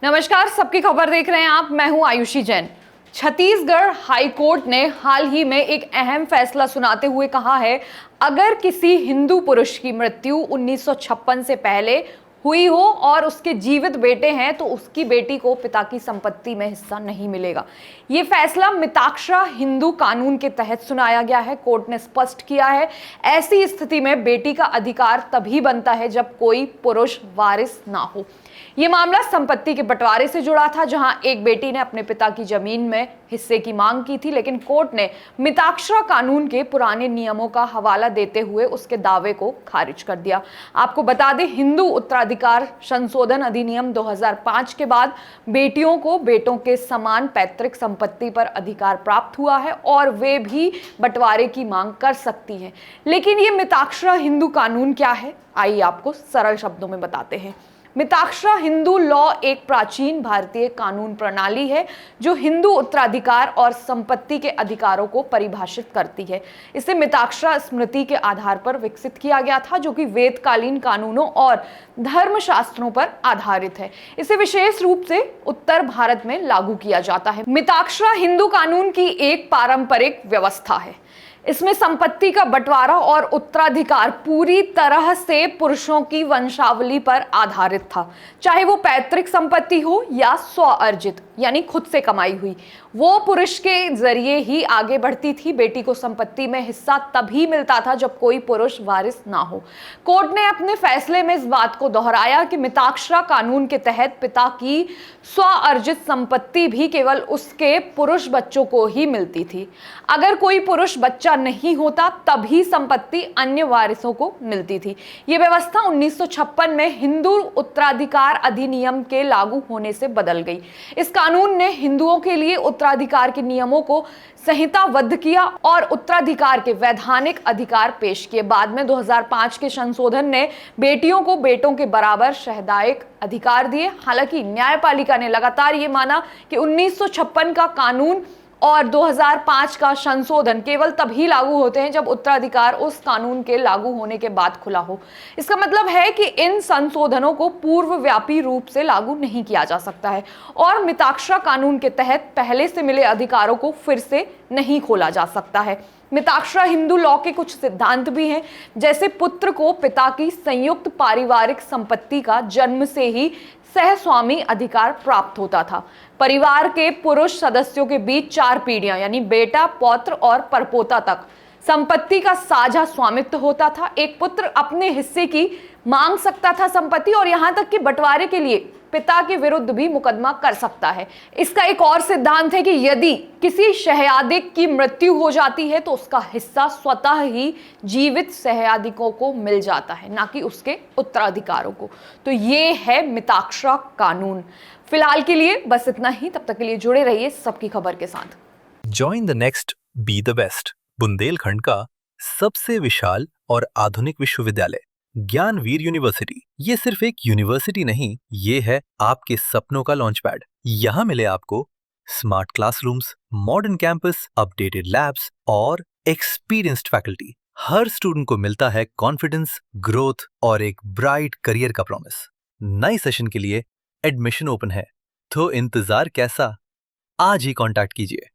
नमस्कार, सबकी खबर देख रहे हैं आप। मैं हूं आयुषी जैन। छत्तीसगढ़ हाई कोर्ट ने हाल ही में एक अहम फैसला सुनाते हुए कहा है, अगर किसी हिंदू पुरुष की मृत्यु 1956 से पहले हुई हो और उसके जीवित बेटे हैं तो उसकी बेटी को पिता की संपत्ति में हिस्सा नहीं मिलेगा। ये फैसला मिताक्षरा हिंदू कानून के तहत सुनाया गया है। कोर्ट ने स्पष्ट किया है, ऐसी स्थिति में बेटी का अधिकार तभी बनता है जब कोई पुरुष वारिस ना हो। ये मामला संपत्ति के बंटवारे से जुड़ा था, जहां एक बेटी ने अपने पिता की जमीन में हिस्से की मांग की थी, लेकिन कोर्ट ने मिताक्षरा कानून के पुराने नियमों का हवाला देते हुए उसके दावे को खारिज कर दिया। आपको बता दें, हिंदू उत्तराधिकार संशोधन अधिनियम 2005 के बाद बेटियों को बेटों के समान पैतृक संपत्ति पर अधिकार प्राप्त हुआ है और वे भी बंटवारे की मांग कर सकती हैं। लेकिन ये मिताक्षरा हिंदू कानून क्या है, आइए आपको सरल शब्दों में बताते हैं। मिताक्षरा हिंदू लॉ एक प्राचीन भारतीय कानून प्रणाली है जो हिंदू उत्तराधिकार और संपत्ति के अधिकारों को परिभाषित करती है। इसे मिताक्षरा स्मृति के आधार पर विकसित किया गया था, जो कि वेदकालीन कानूनों और धर्मशास्त्रों पर आधारित है। इसे विशेष रूप से उत्तर भारत में लागू किया जाता है। मिताक्षरा हिंदू कानून की एक पारंपरिक व्यवस्था है। इसमें संपत्ति का बंटवारा और उत्तराधिकार पूरी तरह से पुरुषों की वंशावली पर आधारित था, चाहे वो पैतृक संपत्ति हो या स्वअर्जित यानी खुद से कमाई हुई। वो पुरुष के जरिए ही आगे बढ़ती थी। बेटी को संपत्ति में हिस्सा तभी मिलता था जब कोई पुरुष वारिस ना हो। कोर्ट ने अपने फैसले में इस बात को दोहराया कि मिताक्षरा कानून के तहत पिता की स्वअर्जित संपत्ति भी केवल उसके पुरुष बच्चों को ही मिलती थी। अगर कोई पुरुष बच्चा नहीं होता तभी संपत्ति अन्य वारिसों को मिलती थी। यह व्यवस्था 1956 में हिंदू उत्तराधिकार अधिनियम के लागू होने से बदल गई। इस कानून ने हिंदुओं के लिए उत्तराधिकार के नियमों को संहिताबद्ध किया और उत्तराधिकार के वैधानिक अधिकार पेश किए। बाद में 2005 के संशोधन ने बेटियों को बेटों के बराबर शहदायक अधिकार दिए। हालांकि न्यायपालिका ने लगातार ये माना कि 1956 का कानून और 2005 का संशोधन केवल तभी लागू होते हैं जब उत्तराधिकार उस कानून के लागू होने के बाद खुला हो। इसका मतलब है कि इन संशोधनों को पूर्वव्यापी रूप से लागू नहीं किया जा सकता है और मिताक्षरा कानून के तहत पहले से मिले अधिकारों को फिर से नहीं खोला जा सकता है। मिताक्षरा हिंदू लॉ के कुछ सिद्धांत भी हैं, जैसे पुत्र को पिता की संयुक्त पारिवारिक संपत्ति का जन्म से ही सहस्वामी अधिकार प्राप्त होता था। परिवार के पुरुष सदस्यों के बीच 4 पीढ़ियां यानी बेटा, पौत्र और परपोता तक संपत्ति का साझा स्वामित्व होता था। एक पुत्र अपने हिस्से की मांग सकता था संपत्ति और यहां तक कि बंटवारे के लिए पिता के विरुद्ध भी मुकदमा कर सकता है। इसका एक और सिद्धांत है कि यदि किसी शहयादिक की मृत्यु हो जाती है तो उसका हिस्सा स्वतः ही जीवित शहयादिकों को मिल जाता है, ना कि उसके उत्तराधिकारों को। तो ये है मिताक्षरा कानून। फिलहाल के लिए बस इतना ही। तब तक के लिए जुड़े रहिए सबकी खबर के साथ। Join the next be the best, Bundelkhand का सबसे विशाल और आधुनिक विश्वविद्यालय ज्ञानवीर यूनिवर्सिटी। ये सिर्फ एक यूनिवर्सिटी नहीं, ये है आपके सपनों का लॉन्च पैड। यहाँ मिले आपको smart classrooms, modern campus, updated labs और एक्सपीरियंस्ड फैकल्टी। हर स्टूडेंट को मिलता है कॉन्फिडेंस, ग्रोथ और एक ब्राइट करियर का प्रॉमिस। नए सेशन के लिए एडमिशन ओपन है, तो इंतजार कैसा? आज ही कांटेक्ट कीजिए।